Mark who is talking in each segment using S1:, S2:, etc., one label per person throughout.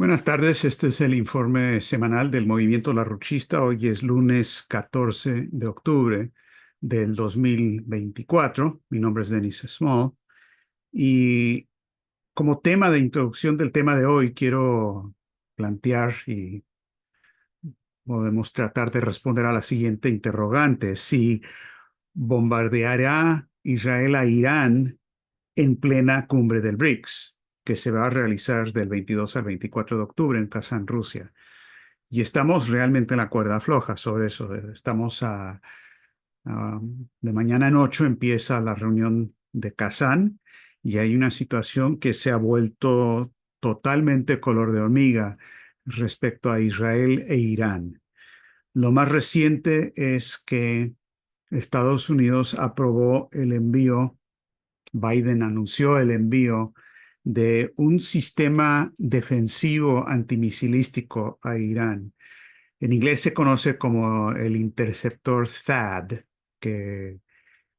S1: Buenas tardes, este es el informe semanal del Movimiento La Ruchista. Hoy es lunes 14 de octubre del 2024. Mi nombre es Denis Small y como tema de introducción del tema de hoy quiero plantear y podemos tratar de responder a la siguiente interrogante: si bombardeará Israel a Irán en plena cumbre del BRICS, que se va a realizar del 22 al 24 de octubre en Kazán, Rusia. Y estamos realmente en la cuerda floja sobre eso. Estamos de mañana en 8 empieza la reunión de Kazán y hay una situación que se ha vuelto totalmente color de hormiga respecto a Israel e Irán. Lo más reciente es que Estados Unidos aprobó el envío, Biden anunció el envío de un sistema defensivo antimisilístico a Irán. En inglés se conoce como el interceptor THAAD, que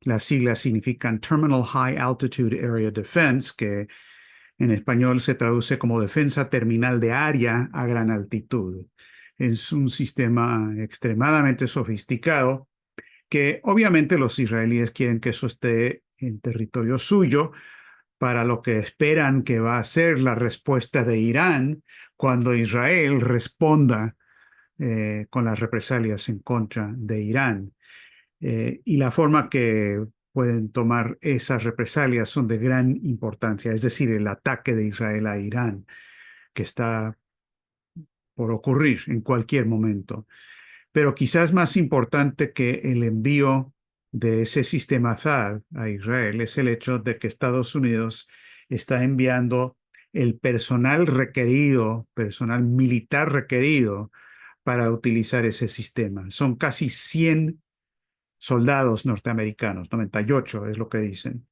S1: las siglas significan Terminal High Altitude Area Defense, que en español se traduce como defensa terminal de área a gran altitud. Es un sistema extremadamente sofisticado que obviamente los israelíes quieren que eso esté en territorio suyo para lo que esperan que va a ser la respuesta de Irán cuando Israel responda con las represalias en contra de Irán. Y la forma que pueden tomar esas represalias son de gran importancia, es decir, el ataque de Israel a Irán, que está por ocurrir en cualquier momento. Pero quizás más importante que el envío de ese sistema THAAD a Israel es el hecho de que Estados Unidos está enviando el personal requerido, personal militar requerido para utilizar ese sistema. Son casi 100 soldados norteamericanos, 98 es lo que dicen.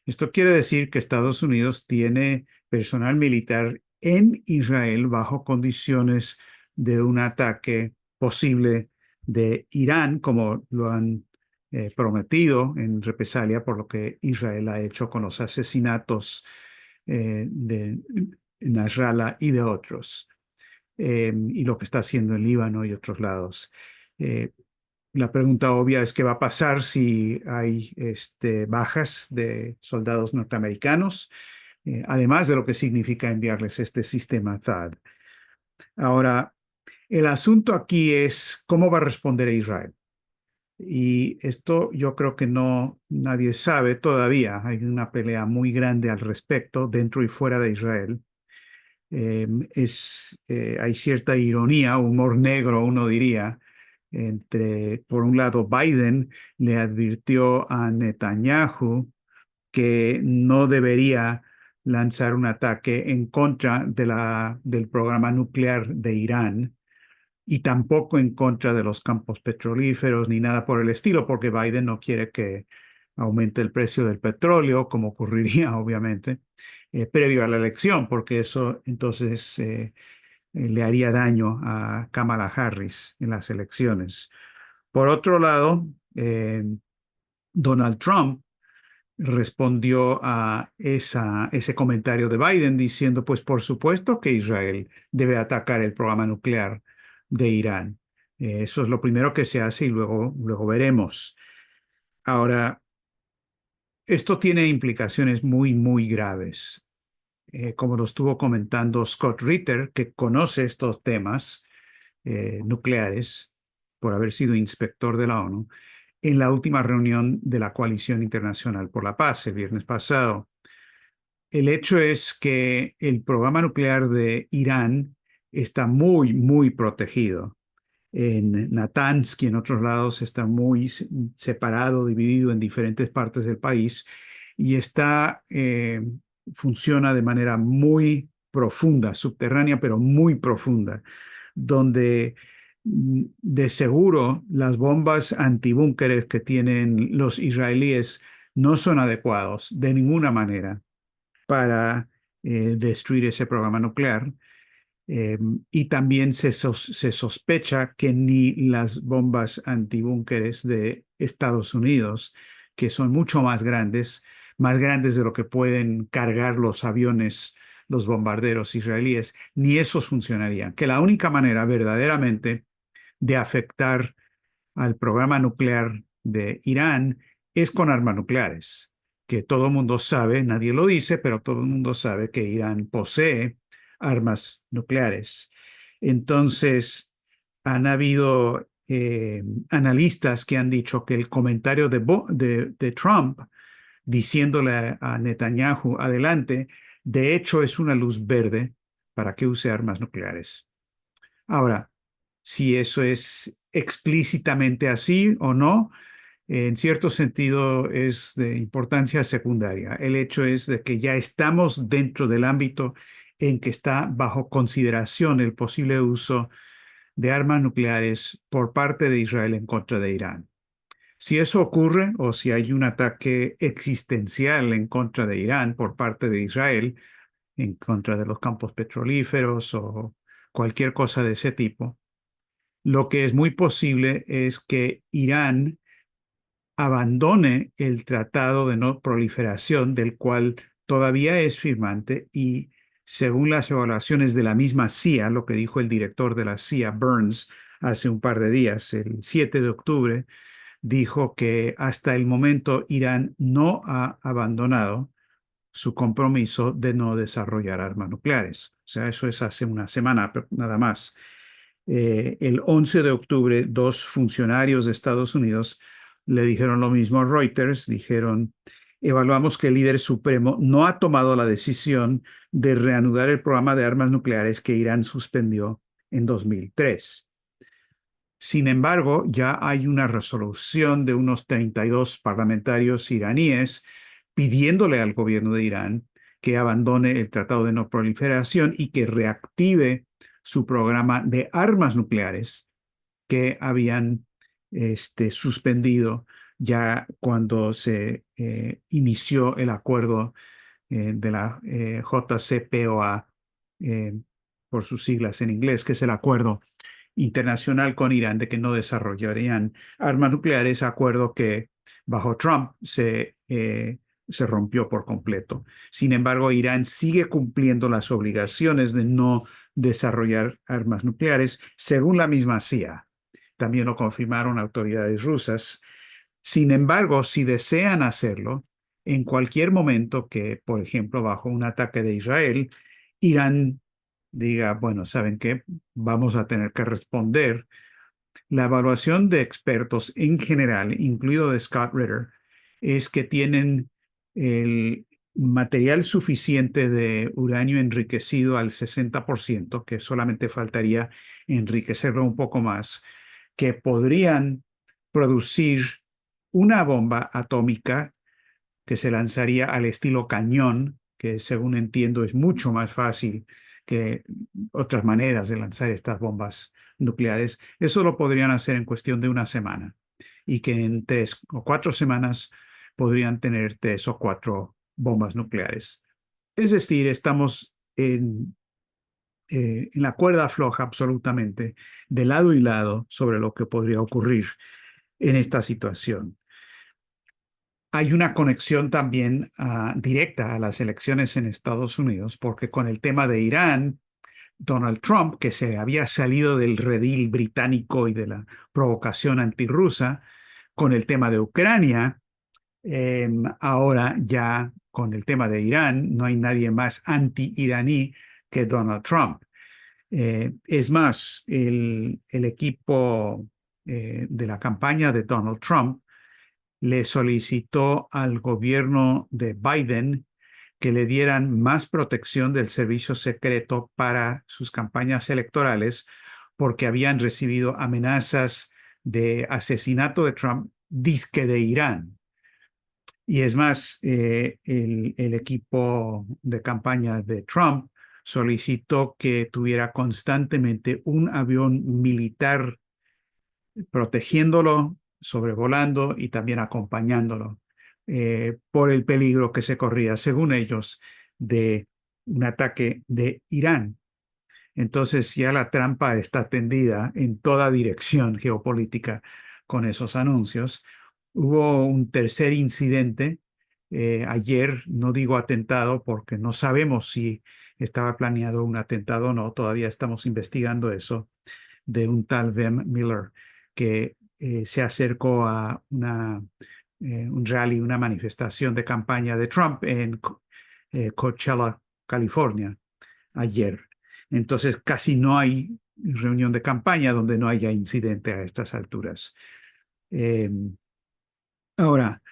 S1: Esto quiere decir que Estados Unidos tiene personal militar en Israel bajo condiciones de un ataque posible de Irán, como lo han prometido en represalia por lo que Israel ha hecho con los asesinatos de Nasrallah y de otros, y lo que está haciendo en Líbano y otros lados. Eh, la pregunta obvia es qué va a pasar si hay bajas de soldados norteamericanos, además de lo que significa enviarles este sistema THAAD. Ahora, el asunto aquí es cómo va a responder Israel. Y esto yo creo que no nadie sabe todavía. Hay una pelea muy grande al respecto dentro y fuera de Israel. Hay cierta ironía, humor negro, uno diría, por un lado, Biden le advirtió a Netanyahu que no debería lanzar un ataque en contra del programa nuclear de Irán y tampoco en contra de los campos petrolíferos ni nada por el estilo, porque Biden no quiere que aumente el precio del petróleo, como ocurriría, obviamente, previo a la elección, porque eso entonces le haría daño a Kamala Harris en las elecciones. Por otro lado, Donald Trump respondió a ese comentario de Biden diciendo, pues por supuesto que Israel debe atacar el programa nuclear de Irán. Eso es lo primero que se hace y luego veremos. Ahora, esto tiene implicaciones muy, muy graves. Como lo estuvo comentando Scott Ritter, que conoce estos temas nucleares por haber sido inspector de la ONU, en la última reunión de la Coalición Internacional por la Paz el viernes pasado. El hecho es que el programa nuclear de Irán está muy, muy protegido. En Natanz y en otros lados está muy separado, dividido en diferentes partes del país y funciona de manera muy profunda, subterránea, pero muy profunda, donde de seguro las bombas antibúnkeres que tienen los israelíes no son adecuados de ninguna manera para destruir ese programa nuclear. Y también se sospecha que ni las bombas antibúnkeres de Estados Unidos, que son mucho más grandes de lo que pueden cargar los aviones los bombarderos israelíes, ni esos funcionarían. Que la única manera verdaderamente de afectar al programa nuclear de Irán es con armas nucleares, que todo el mundo sabe, nadie lo dice, pero todo el mundo sabe que Irán posee armas nucleares. Entonces, han habido analistas que han dicho que el comentario de Trump diciéndole a Netanyahu adelante, de hecho es una luz verde para que use armas nucleares. Ahora, si eso es explícitamente así o no, en cierto sentido es de importancia secundaria. El hecho es de que ya estamos dentro del ámbito en que está bajo consideración el posible uso de armas nucleares por parte de Israel en contra de Irán. Si eso ocurre o si hay un ataque existencial en contra de Irán por parte de Israel, en contra de los campos petrolíferos o cualquier cosa de ese tipo, lo que es muy posible es que Irán abandone el Tratado de No Proliferación, del cual todavía es firmante y según las evaluaciones de la misma CIA, lo que dijo el director de la CIA, Burns, hace un par de días, el 7 de octubre, dijo que hasta el momento Irán no ha abandonado su compromiso de no desarrollar armas nucleares. O sea, eso es hace una semana nada más. El 11 de octubre, dos funcionarios de Estados Unidos le dijeron lo mismo a Reuters, dijeron, evaluamos que el líder supremo no ha tomado la decisión de reanudar el programa de armas nucleares que Irán suspendió en 2003. Sin embargo, ya hay una resolución de unos 32 parlamentarios iraníes pidiéndole al gobierno de Irán que abandone el Tratado de No Proliferación y que reactive su programa de armas nucleares que habían suspendido ya cuando se inició el acuerdo de la JCPOA, eh, por sus siglas en inglés, que es el acuerdo internacional con Irán de que no desarrollarían armas nucleares, acuerdo que bajo Trump se rompió por completo. Sin embargo, Irán sigue cumpliendo las obligaciones de no desarrollar armas nucleares, según la misma CIA. También lo confirmaron autoridades rusas. Sin embargo, si desean hacerlo, en cualquier momento que, por ejemplo, bajo un ataque de Israel, Irán diga, bueno, ¿saben qué? Vamos a tener que responder. La evaluación de expertos en general, incluido de Scott Ritter, es que tienen el material suficiente de uranio enriquecido al 60%, que solamente faltaría enriquecerlo un poco más, que podrían producir una bomba atómica que se lanzaría al estilo cañón, que según entiendo es mucho más fácil que otras maneras de lanzar estas bombas nucleares. Eso lo podrían hacer en cuestión de una semana y que en 3 o 4 semanas podrían tener 3 o 4 bombas nucleares. Es decir, estamos en la cuerda floja absolutamente, de lado y lado, sobre lo que podría ocurrir en esta situación. Hay una conexión también directa a las elecciones en Estados Unidos, porque con el tema de Irán, Donald Trump, que se había salido del redil británico y de la provocación antirrusa, con el tema de Ucrania, ahora ya con el tema de Irán, no hay nadie más anti-iraní que Donald Trump. Es más, el equipo de la campaña de Donald Trump le solicitó al gobierno de Biden que le dieran más protección del servicio secreto para sus campañas electorales porque habían recibido amenazas de asesinato de Trump, disque de Irán. Y es más, el equipo de campaña de Trump solicitó que tuviera constantemente un avión militar protegiéndolo, sobrevolando y también acompañándolo por el peligro que se corría, según ellos, de un ataque de Irán. Entonces ya la trampa está tendida en toda dirección geopolítica con esos anuncios. Hubo un tercer incidente ayer, no digo atentado porque no sabemos si estaba planeado un atentado o no, todavía estamos investigando eso, de un tal Vem Miller que se acercó a un rally, una manifestación de campaña de Trump en Coachella, California, ayer. Entonces casi no hay reunión de campaña donde no haya incidente a estas alturas. Eh, Ahora,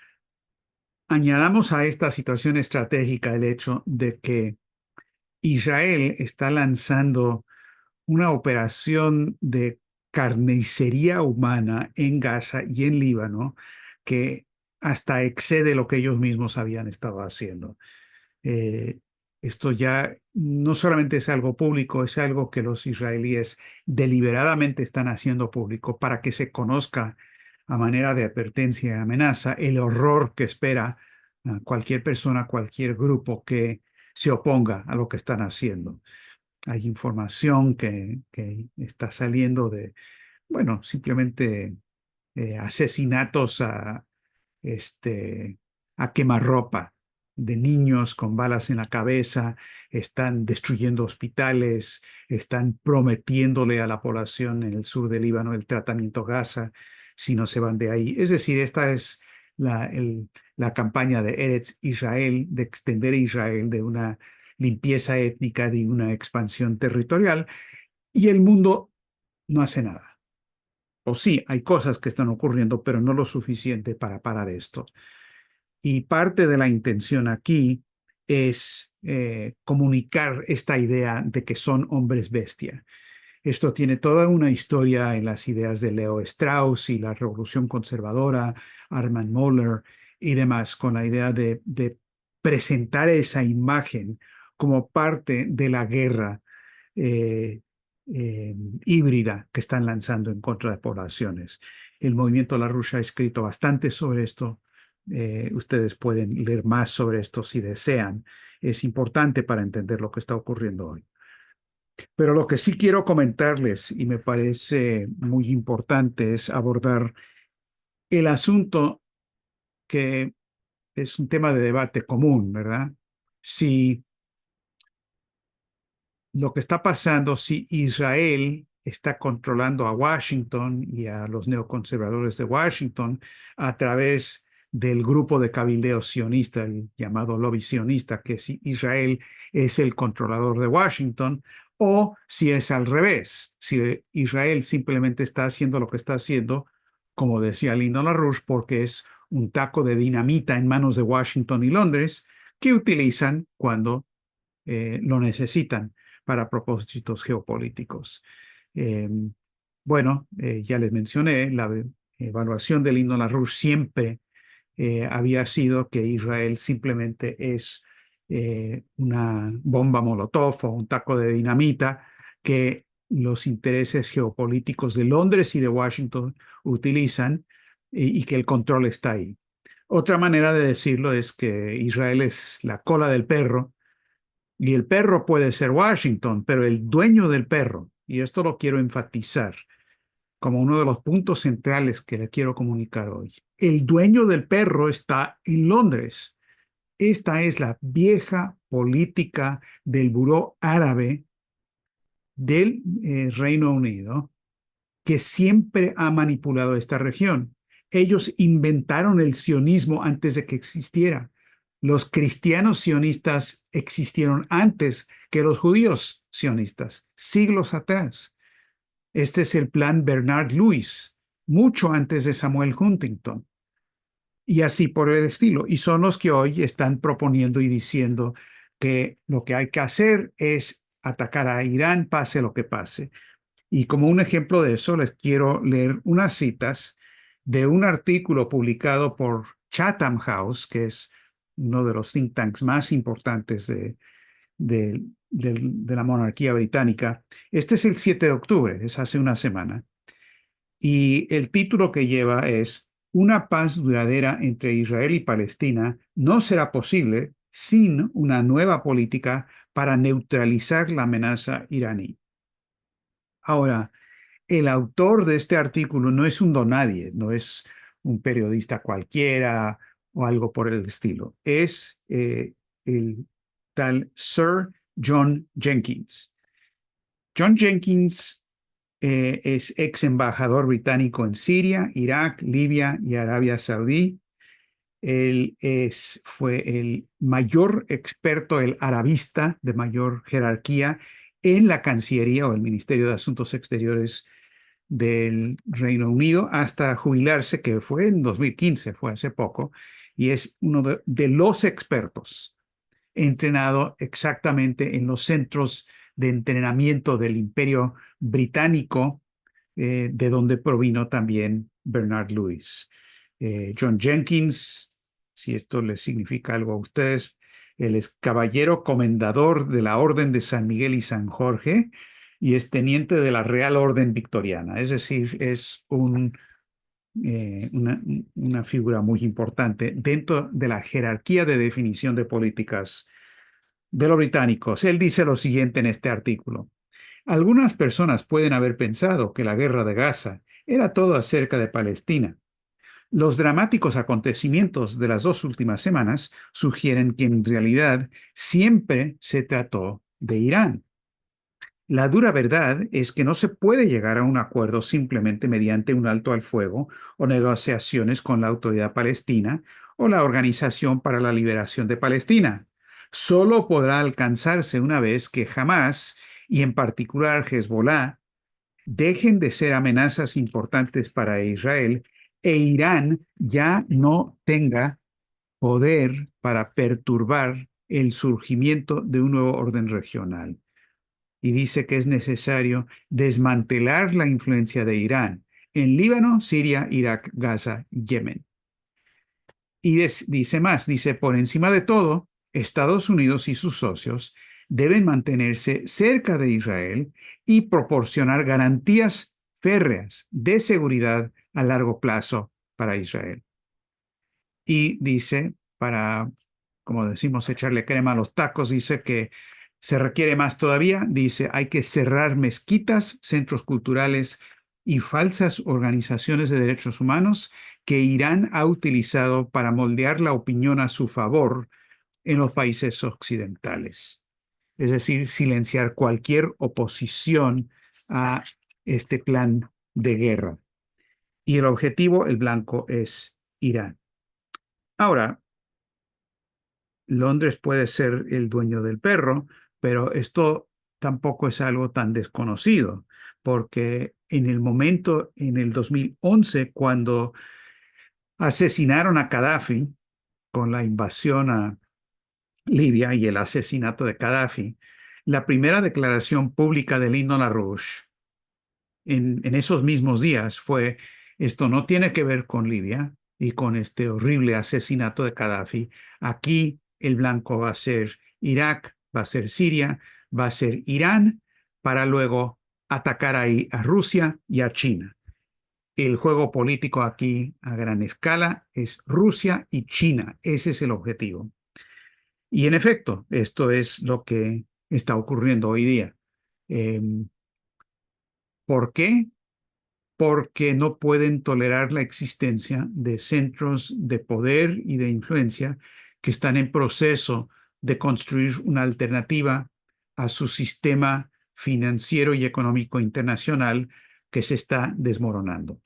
S1: añadamos a esta situación estratégica el hecho de que Israel está lanzando una operación de carnicería humana en Gaza y en Líbano que hasta excede lo que ellos mismos habían estado haciendo. Eh, Esto ya no solamente es algo público, es algo que los israelíes deliberadamente están haciendo público para que se conozca a manera de advertencia y amenaza el horror que espera a cualquier persona, cualquier grupo que se oponga a lo que están haciendo. Hay información que está saliendo de, bueno, simplemente asesinatos este, a quemarropa de niños con balas en la cabeza, están destruyendo hospitales, están prometiéndole a la población en el sur del Líbano el tratamiento Gaza si no se van de ahí. Es decir, esta es la campaña de Eretz Israel, de extender Israel, de una limpieza étnica, de una expansión territorial, y el mundo no hace nada. O sí, hay cosas que están ocurriendo, pero no lo suficiente para parar esto. Y parte de la intención aquí es comunicar esta idea de que son hombres bestia. Esto tiene toda una historia en las ideas de Leo Strauss y la Revolución Conservadora, Armand Moller y demás, con la idea de presentar esa imagen como parte de la guerra eh, híbrida que están lanzando en contra de poblaciones. El movimiento La Rusia ha escrito bastante sobre esto. Ustedes pueden leer más sobre esto si desean. Es importante para entender lo que está ocurriendo hoy. Pero lo que sí quiero comentarles, y me parece muy importante, es abordar el asunto que es un tema de debate común, ¿verdad? Si lo que está pasando, si Israel está controlando a Washington y a los neoconservadores de Washington a través del grupo de cabildeo sionista, el llamado lobby sionista, que si Israel es el controlador de Washington, o si es al revés, si Israel simplemente está haciendo lo que está haciendo, como decía Lyndon LaRouche, porque es un taco de dinamita en manos de Washington y Londres, que utilizan cuando lo necesitan para propósitos geopolíticos. Eh, bueno, ya les mencioné, la evaluación del Lyndon LaRouche siempre había sido que Israel simplemente es una bomba molotov o un taco de dinamita que los intereses geopolíticos de Londres y de Washington utilizan y que el control está ahí. Otra manera de decirlo es que Israel es la cola del perro y el perro puede ser Washington, pero el dueño del perro, y esto lo quiero enfatizar como uno de los puntos centrales que le quiero comunicar hoy, el dueño del perro está en Londres. Esta es la vieja política del buró árabe del Reino Unido que siempre ha manipulado esta región. Ellos inventaron el sionismo antes de que existiera. Los cristianos sionistas existieron antes que los judíos sionistas, siglos atrás. Este es el plan Bernard Lewis, mucho antes de Samuel Huntington. Y así por el estilo. Y son los que hoy están proponiendo y diciendo que lo que hay que hacer es atacar a Irán, pase lo que pase. Y como un ejemplo de eso, les quiero leer unas citas de un artículo publicado por Chatham House, que es uno de los think tanks más importantes de la monarquía británica. Este es el 7 de octubre, es hace una semana. Y el título que lleva es Una paz duradera entre Israel y Palestina no será posible sin una nueva política para neutralizar la amenaza iraní. Ahora, el autor de este artículo no es un donadie, no es un periodista cualquiera o algo por el estilo. Es el tal Sir John Jenkins. John Jenkins es ex embajador británico en Siria, Irak, Libia y Arabia Saudí. Él fue el mayor experto, el arabista de mayor jerarquía en la Cancillería o el Ministerio de Asuntos Exteriores del Reino Unido hasta jubilarse, que fue en 2015, fue hace poco, y es uno de los expertos entrenado exactamente en los centros de entrenamiento del Imperio Británico, de donde provino también Bernard Lewis. John Jenkins, si esto les significa algo a ustedes, él es caballero comendador de la Orden de San Miguel y San Jorge y es teniente de la Real Orden Victoriana, es decir, es una figura muy importante dentro de la jerarquía de definición de políticas de los británicos. Él dice lo siguiente en este artículo. Algunas personas pueden haber pensado que la guerra de Gaza era todo acerca de Palestina. Los dramáticos acontecimientos de las 2 últimas semanas sugieren que en realidad siempre se trató de Irán. La dura verdad es que no se puede llegar a un acuerdo simplemente mediante un alto al fuego o negociaciones con la autoridad palestina o la Organización para la Liberación de Palestina. Solo podrá alcanzarse una vez que Hamás, y en particular Hezbollah, dejen de ser amenazas importantes para Israel e Irán ya no tenga poder para perturbar el surgimiento de un nuevo orden regional. Y dice que es necesario desmantelar la influencia de Irán en Líbano, Siria, Irak, Gaza y Yemen. Y dice más, dice, por encima de todo, Estados Unidos y sus socios deben mantenerse cerca de Israel y proporcionar garantías férreas de seguridad a largo plazo para Israel. Y dice, para, como decimos, echarle crema a los tacos, dice que se requiere más todavía. Dice, hay que cerrar mezquitas, centros culturales y falsas organizaciones de derechos humanos que Irán ha utilizado para moldear la opinión a su favor en los países occidentales. Es decir, silenciar cualquier oposición a este plan de guerra. Y el objetivo, el blanco, es Irán. Ahora, Londres puede ser el dueño del perro, pero esto tampoco es algo tan desconocido, porque en el momento, en el 2011, cuando asesinaron a Gaddafi con la invasión a Libia y el asesinato de Gaddafi, la primera declaración pública del himno LaRouche en esos mismos días fue: esto no tiene que ver con Libia y con este horrible asesinato de Gaddafi. Aquí el blanco va a ser Irak, va a ser Siria, va a ser Irán, para luego atacar ahí a Rusia y a China. El juego político aquí a gran escala es Rusia y China. Ese es el objetivo. Y en efecto, esto es lo que está ocurriendo hoy día. Eh, ¿Por qué? Porque no pueden tolerar la existencia de centros de poder y de influencia que están en proceso de construir una alternativa a su sistema financiero y económico internacional que se está desmoronando.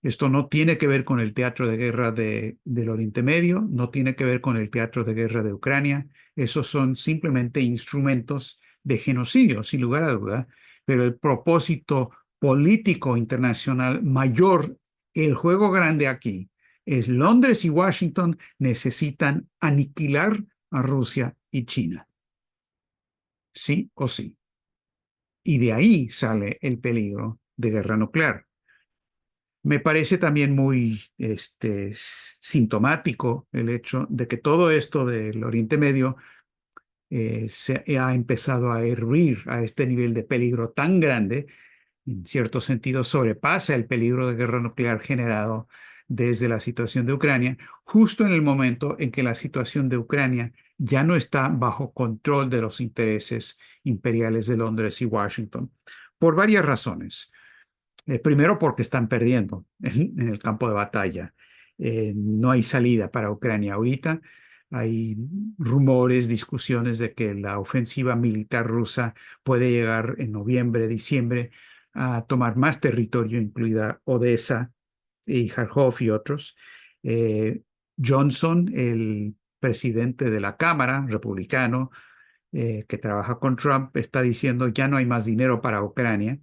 S1: Esto no tiene que ver con el teatro de guerra del Oriente Medio, no tiene que ver con el teatro de guerra de Ucrania. Esos son simplemente instrumentos de genocidio, sin lugar a duda, pero el propósito político internacional mayor, el juego grande aquí, es Londres y Washington necesitan aniquilar a Rusia y China. Sí o sí. Y de ahí sale el peligro de guerra nuclear. Me parece también muy sintomático el hecho de que todo esto del Oriente Medio se ha empezado a hervir a este nivel de peligro tan grande. En cierto sentido sobrepasa el peligro de guerra nuclear generado desde la situación de Ucrania, justo en el momento en que la situación de Ucrania ya no está bajo control de los intereses imperiales de Londres y Washington, por varias razones. Primero, porque están perdiendo en el campo de batalla. No hay salida para Ucrania ahorita. Hay rumores, discusiones de que la ofensiva militar rusa puede llegar en noviembre, diciembre, a tomar más territorio, incluida Odessa y Kharkov y otros. Eh, Johnson, el presidente de la Cámara, republicano, que trabaja con Trump, está diciendo ya no hay más dinero para Ucrania.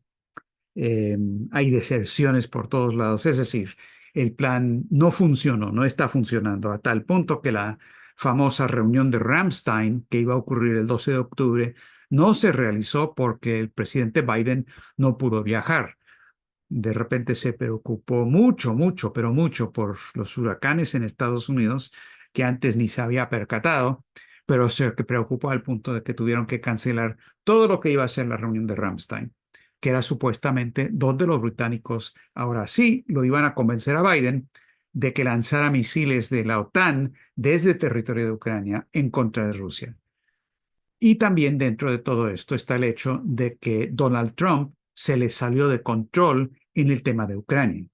S1: Eh, Hay deserciones por todos lados. Es decir, el plan no funcionó, no está funcionando, a tal punto que la famosa reunión de Ramstein, que iba a ocurrir el 12 de octubre, no se realizó porque el presidente Biden no pudo viajar. De repente se preocupó mucho, mucho, pero mucho por los huracanes en Estados Unidos, que antes ni se había percatado, pero se preocupó al punto de que tuvieron que cancelar todo lo que iba a ser la reunión de Ramstein, que era supuestamente donde los británicos ahora sí lo iban a convencer a Biden de que lanzara misiles de la OTAN desde el territorio de Ucrania en contra de Rusia. Y también dentro de todo esto está el hecho de que Donald Trump se le salió de control en el tema de Ucrania.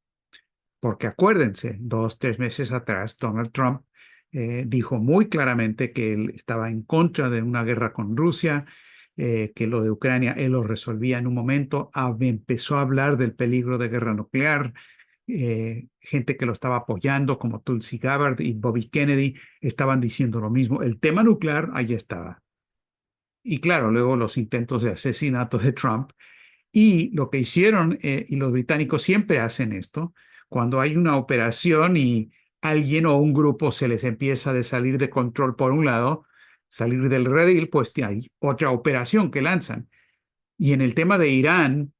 S1: Porque acuérdense, 2, 3 meses atrás, Donald Trump dijo muy claramente que él estaba en contra de una guerra con Rusia, que lo de Ucrania él lo resolvía en un momento, empezó a hablar del peligro de guerra nuclear. Gente que lo estaba apoyando, como Tulsi Gabbard y Bobby Kennedy, estaban diciendo lo mismo. El tema nuclear, ahí estaba. Y claro, luego los intentos de asesinato de Trump. Y lo que hicieron, y los británicos siempre hacen esto, cuando hay una operación y alguien o un grupo se les empieza a salir de control por un lado, salir del redil, pues hay otra operación que lanzan. Y en el tema de Irán,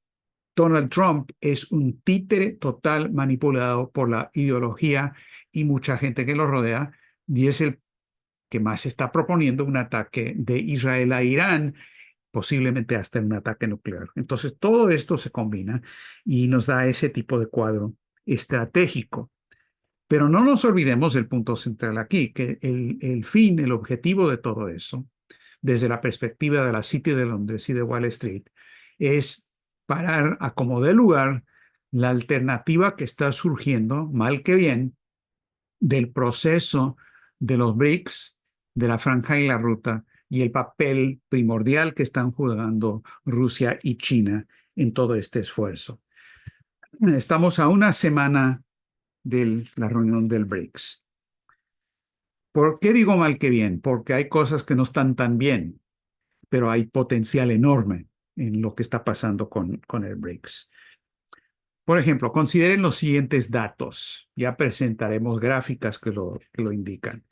S1: Donald Trump es un títere total manipulado por la ideología y mucha gente que lo rodea, y es el que más está proponiendo un ataque de Israel a Irán, posiblemente hasta un ataque nuclear. Entonces, todo esto se combina y nos da ese tipo de cuadro estratégico. Pero no nos olvidemos del punto central aquí, que el fin, el objetivo de todo eso, desde la perspectiva de la City de Londres y de Wall Street, es parar a como dé lugar la alternativa que está surgiendo, mal que bien, del proceso de los BRICS, de la franja y la ruta, y el papel primordial que están jugando Rusia y China en todo este esfuerzo. Estamos a una semana de la reunión del BRICS. ¿Por qué digo mal que bien? Porque hay cosas que no están tan bien, pero hay potencial enorme en lo que está pasando con el BRICS. Por ejemplo, consideren los siguientes datos. Ya presentaremos gráficas que lo indican.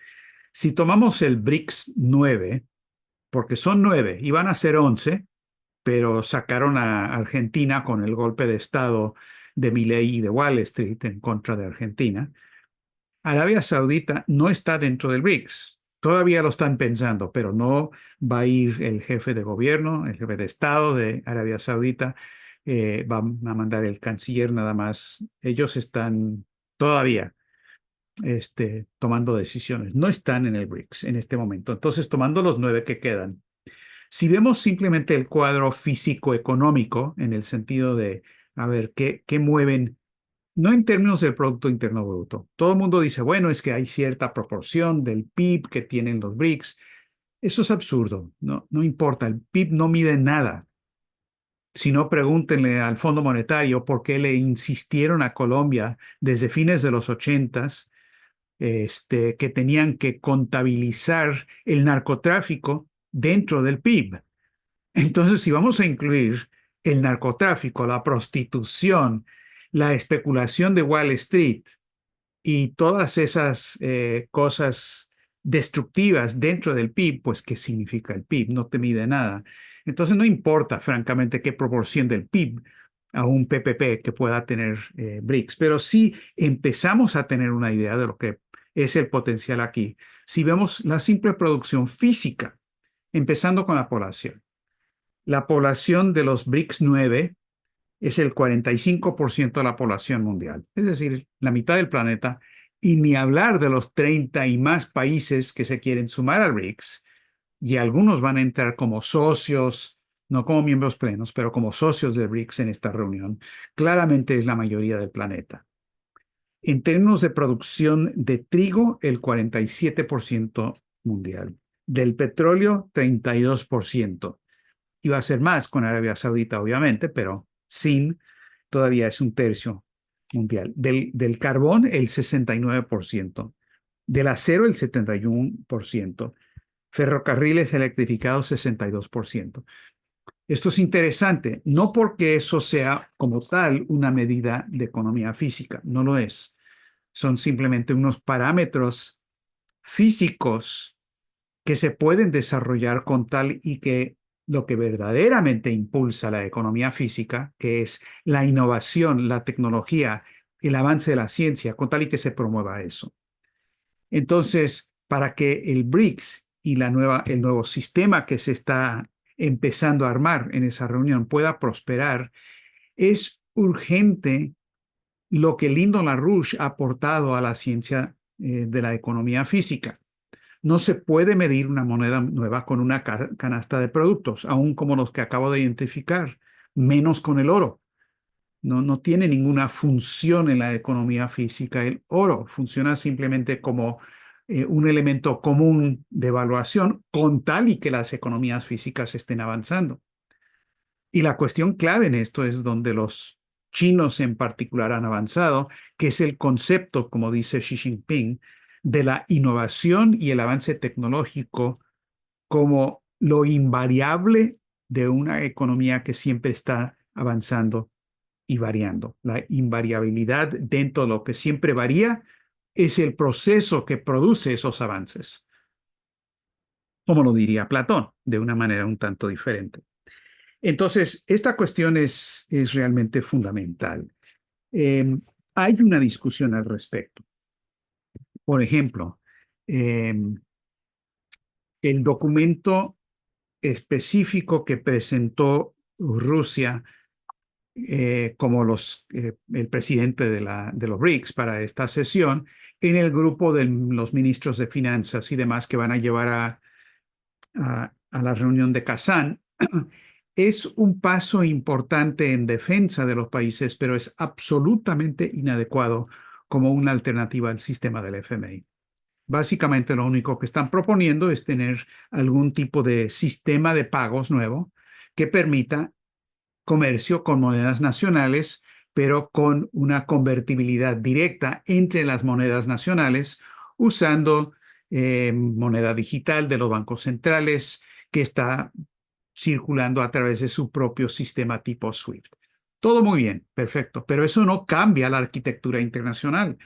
S1: Si tomamos el BRICS 9, porque son 9, iban a ser 11, pero sacaron a Argentina con el golpe de Estado de Milei y de Wall Street en contra de Argentina. Arabia Saudita no está dentro del BRICS. Todavía lo están pensando, pero no va a ir el jefe de gobierno, el jefe de Estado de Arabia Saudita. Va a mandar el canciller nada más. Ellos están todavía tomando decisiones. No están en el BRICS en este momento. Entonces, tomando los 9 que quedan, si vemos simplemente el cuadro físico-económico, en el sentido de, a ver, ¿qué mueven? No en términos del Producto Interno Bruto. Todo el mundo dice, bueno, es que hay cierta proporción del PIB que tienen los BRICS. Eso es absurdo. No, no importa. El PIB no mide nada. Si no, pregúntenle al Fondo Monetario por qué le insistieron a Colombia desde fines de los 80s, que tenían que contabilizar el narcotráfico dentro del PIB. Entonces, si vamos a incluir el narcotráfico, la prostitución, la especulación de Wall Street y todas esas cosas destructivas dentro del PIB, pues ¿qué significa el PIB? No te mide nada. Entonces, no importa, francamente, qué proporción del PIB a un PPP que pueda tener BRICS, pero sí empezamos a tener una idea de lo que es el potencial aquí. Si vemos la simple producción física, empezando con la población. La población de los BRICS 9 es el 45% de la población mundial, es decir, la mitad del planeta, y ni hablar de los 30 y más países que se quieren sumar al BRICS, y algunos van a entrar como socios, no como miembros plenos, pero como socios del BRICS en esta reunión. Claramente es la mayoría del planeta. En términos de producción de trigo, el 47% mundial. Del petróleo, 32%. Iba a ser más con Arabia Saudita, obviamente, pero sin, todavía es un tercio mundial. Del carbón, el 69%. Del acero, el 71%. Ferrocarriles electrificados, 62%. Esto es interesante, no porque eso sea como tal una medida de economía física, no lo es. Son simplemente unos parámetros físicos que se pueden desarrollar con tal y que lo que verdaderamente impulsa la economía física, que es la innovación, la tecnología, el avance de la ciencia, con tal y que se promueva eso. Entonces, para que el BRICS y el nuevo sistema que se está empezando a armar en esa reunión pueda prosperar, es urgente lo que Lyndon LaRouche ha aportado a la ciencia de la economía física. No se puede medir una moneda nueva con una canasta de productos, aún como los que acabo de identificar, menos con el oro. No tiene ninguna función en la economía física. El oro funciona simplemente como un elemento común de evaluación con tal y que las economías físicas estén avanzando. Y la cuestión clave en esto es donde los chinos en particular han avanzado, que es el concepto, como dice Xi Jinping, de la innovación y el avance tecnológico como lo invariable de una economía que siempre está avanzando y variando. La invariabilidad dentro de lo que siempre varía es el proceso que produce esos avances, como lo diría Platón, de una manera un tanto diferente. Entonces, esta cuestión es realmente fundamental. Eh, Hay una discusión al respecto. Por ejemplo, eh, el documento específico que presentó Rusia como el presidente de los BRICS para esta sesión en el grupo de los ministros de finanzas y demás que van a llevar a la reunión de Kazán. Es un paso importante en defensa de los países, pero es absolutamente inadecuado como una alternativa al sistema del FMI. Básicamente lo único que están proponiendo es tener algún tipo de sistema de pagos nuevo que permita comercio con monedas nacionales, pero con una convertibilidad directa entre las monedas nacionales usando moneda digital de los bancos centrales que está circulando a través de su propio sistema tipo SWIFT. Todo muy bien, perfecto, pero eso no cambia la arquitectura internacional.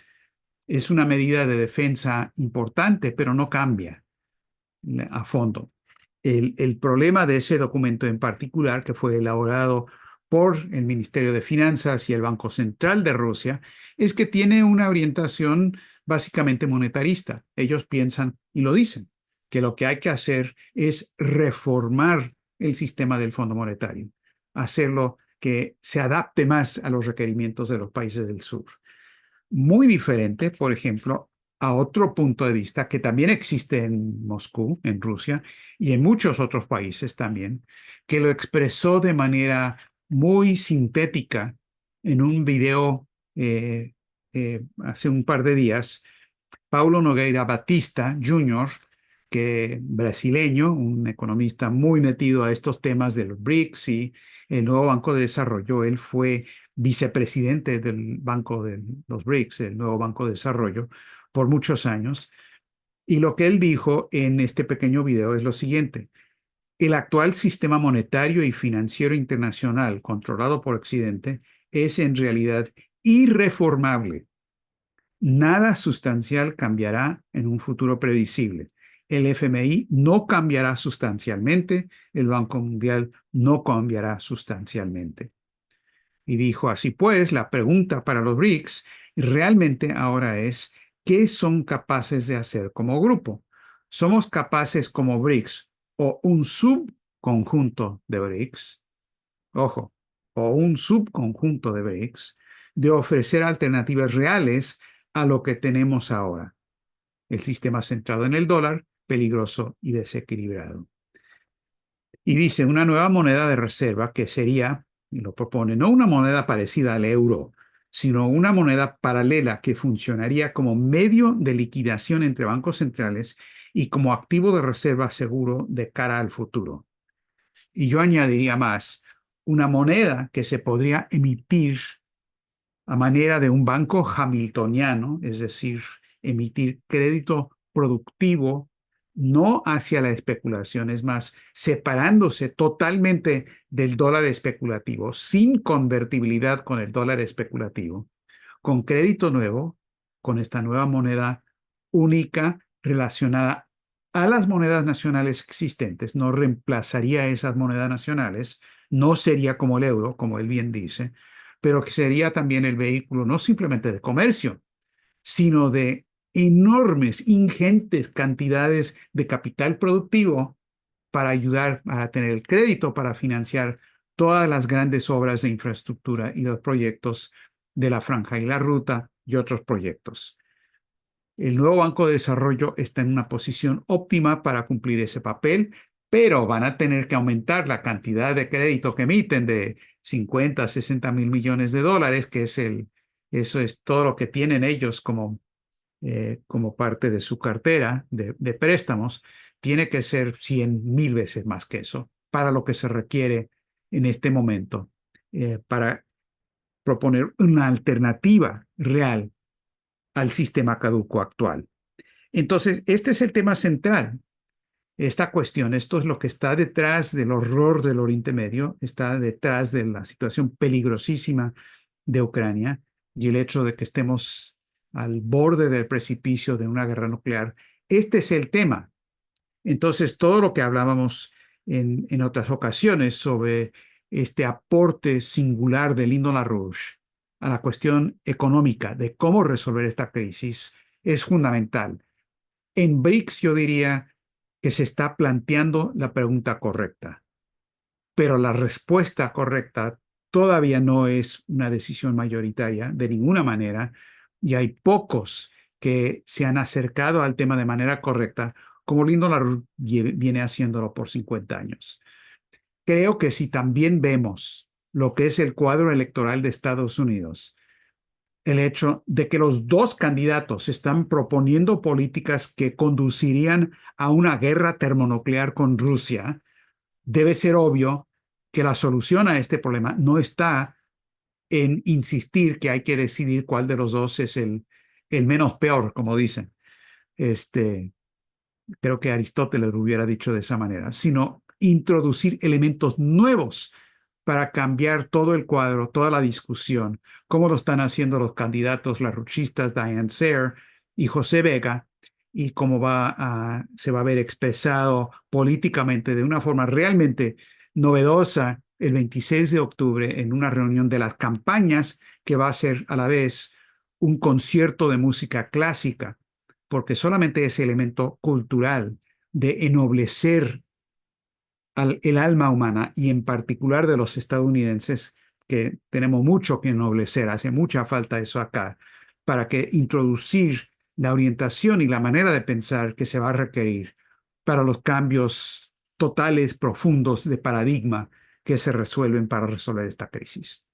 S1: Es una medida de defensa importante, pero no cambia a fondo. El problema de ese documento en particular, que fue elaborado por el Ministerio de Finanzas y el Banco Central de Rusia, es que tiene una orientación básicamente monetarista. Ellos piensan, y lo dicen, que lo que hay que hacer es reformar el sistema del Fondo Monetario, hacerlo que se adapte más a los requerimientos de los países del sur. Muy diferente, por ejemplo, a otro punto de vista que también existe en Moscú, en Rusia, y en muchos otros países también, que lo expresó de manera muy sintética en un video hace un par de días, Paulo Nogueira Batista Jr., que brasileño, un economista muy metido a estos temas de los BRICS y el nuevo Banco de Desarrollo. Él fue vicepresidente del Banco de los BRICS, el nuevo Banco de Desarrollo, por muchos años. Y lo que él dijo en este pequeño video es lo siguiente: el actual sistema monetario y financiero internacional controlado por Occidente es en realidad irreformable. Nada sustancial cambiará en un futuro previsible. El FMI no cambiará sustancialmente, el Banco Mundial no cambiará sustancialmente. Y dijo, así pues, la pregunta para los BRICS realmente ahora es, ¿qué son capaces de hacer como grupo? ¿Somos capaces como BRICS o un subconjunto de BRICS? Ojo, o un subconjunto de BRICS, de ofrecer alternativas reales a lo que tenemos ahora, el sistema centrado en el dólar, peligroso y desequilibrado. Y dice una nueva moneda de reserva que sería, y lo propone, no una moneda parecida al euro, sino una moneda paralela que funcionaría como medio de liquidación entre bancos centrales y como activo de reserva seguro de cara al futuro. Y yo añadiría más, una moneda que se podría emitir a manera de un banco hamiltoniano, es decir, emitir crédito productivo, no hacia la especulación, es más, separándose totalmente del dólar especulativo, sin convertibilidad con el dólar especulativo, con crédito nuevo, con esta nueva moneda única relacionada a las monedas nacionales existentes, no reemplazaría esas monedas nacionales, no sería como el euro, como él bien dice, pero que sería también el vehículo no simplemente de comercio, sino de enormes, ingentes cantidades de capital productivo para ayudar a tener el crédito para financiar todas las grandes obras de infraestructura y los proyectos de la Franja y la Ruta y otros proyectos. El nuevo Banco de Desarrollo está en una posición óptima para cumplir ese papel, pero van a tener que aumentar la cantidad de crédito que emiten de 50 a 60 mil millones de dólares, que es eso es todo lo que tienen ellos como parte de su cartera de préstamos. Tiene que ser 100,000 veces más que eso para lo que se requiere en este momento, para proponer una alternativa real al sistema caduco actual. Entonces, este es el tema central, esta cuestión. Esto es lo que está detrás del horror del Oriente Medio, está detrás de la situación peligrosísima de Ucrania y el hecho de que estemos al borde del precipicio de una guerra nuclear. Este es el tema. Entonces, todo lo que hablábamos en otras ocasiones sobre este aporte singular de Lyndon LaRouche a la cuestión económica de cómo resolver esta crisis es fundamental. En BRICS yo diría que se está planteando la pregunta correcta, pero la respuesta correcta todavía no es una decisión mayoritaria de ninguna manera y hay pocos que se han acercado al tema de manera correcta, como Lyndon LaRouche viene haciéndolo por 50 años. Creo que si también vemos lo que es el cuadro electoral de Estados Unidos, el hecho de que los dos candidatos están proponiendo políticas que conducirían a una guerra termonuclear con Rusia, debe ser obvio que la solución a este problema no está en insistir que hay que decidir cuál de los dos es el menos peor, como dicen. Creo que Aristóteles lo hubiera dicho de esa manera, sino introducir elementos nuevos para cambiar todo el cuadro, toda la discusión, como lo están haciendo los candidatos larruchistas Diane Sare y José Vega, y cómo se va a ver expresado políticamente de una forma realmente novedosa el 26 de octubre en una reunión de las campañas que va a ser a la vez un concierto de música clásica, porque solamente ese elemento cultural de ennoblecer el alma humana y en particular de los estadounidenses, que tenemos mucho que ennoblecer, hace mucha falta eso acá, para que introducir la orientación y la manera de pensar que se va a requerir para los cambios totales, profundos de paradigma que se resuelven para resolver esta crisis.